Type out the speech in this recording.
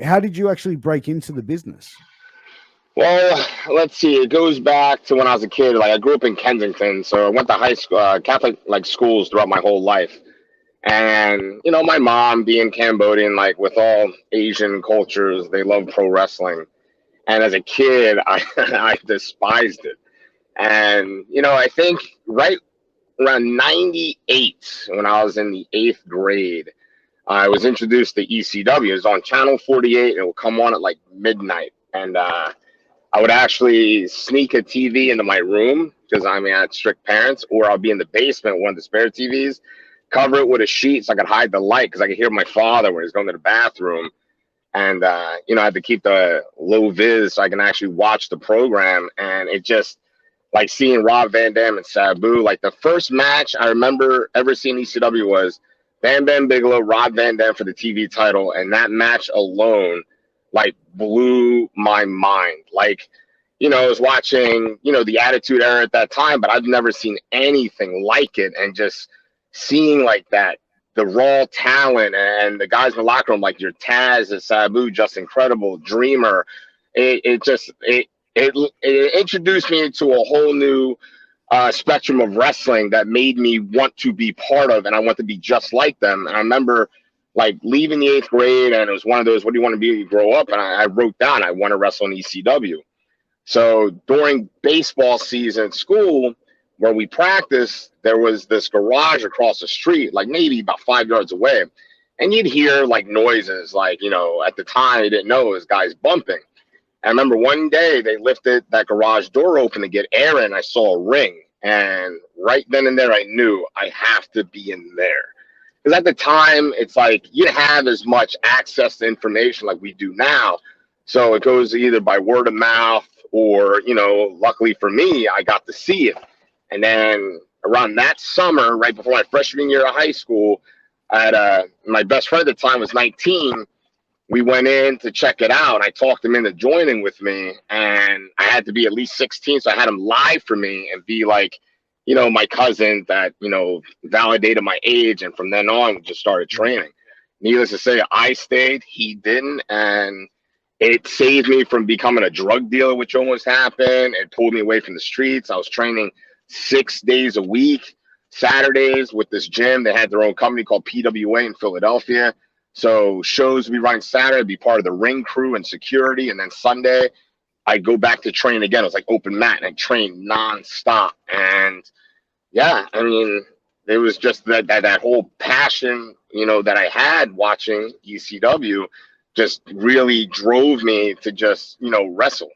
how did you actually break into the business? Well, let's see. It goes back to when I was a kid. Like I grew up in Kensington, so I went to high school, Catholic like schools throughout my whole life. And my mom being Cambodian, like with all Asian cultures, they love pro wrestling. And as a kid, I I despised it. And I think right around '98, when I was in the eighth grade, I was introduced to ECW. It was on Channel 48. It would come on at like midnight, and I would actually sneak a TV into my room because I had strict parents, or I'll be in the basement with one of the spare TVs, cover it with a sheet so I could hide the light because I could hear my father when he's going to the bathroom, and I had to keep the low vis so I can actually watch the program, and it just like seeing Rob Van Dam and Sabu. Like the first match I remember ever seeing ECW was Bam Bam Bigelow, Rob Van Dam for the TV title, and that match alone like blew my mind. Like, I was watching, the Attitude Era at that time, but I've never seen anything like it. And just seeing like that, the raw talent and the guys in the locker room, like your Taz and Sabu, just incredible, Dreamer. It introduced me to a whole new spectrum of wrestling that made me want to be part of, and I want to be just like them. And I remember like leaving the eighth grade, and it was one of those, what do you want to be when you grow up? And I wrote down, I want to wrestle in ECW. So during baseball season at school, where we practiced, there was this garage across the street, like maybe about 5 yards away. And you'd hear like noises, like, at the time, I didn't know it was guys bumping. I remember one day they lifted that garage door open to get air in. I saw a ring. And right then and there, I knew I have to be in there. Because at the time, it's like you didn't have as much access to information like we do now. So it goes either by word of mouth or, luckily for me, I got to see it. And then around that summer, right before my freshman year of high school, I had my best friend at the time was 19. We went in to check it out. I talked him into joining with me, and I had to be at least 16, so I had him lie for me and be like, my cousin that validated my age, and from then on, we just started training. Needless to say, I stayed, he didn't, and it saved me from becoming a drug dealer, which almost happened. It pulled me away from the streets. I was training 6 days a week, Saturdays with this gym. They had their own company called PWA in Philadelphia. So shows we run Saturday, be part of the ring crew and security, and then Sunday I go back to train again. It was like open mat, and I train nonstop. And yeah, I mean, it was just that whole passion, that I had watching ECW, just really drove me to just wrestle.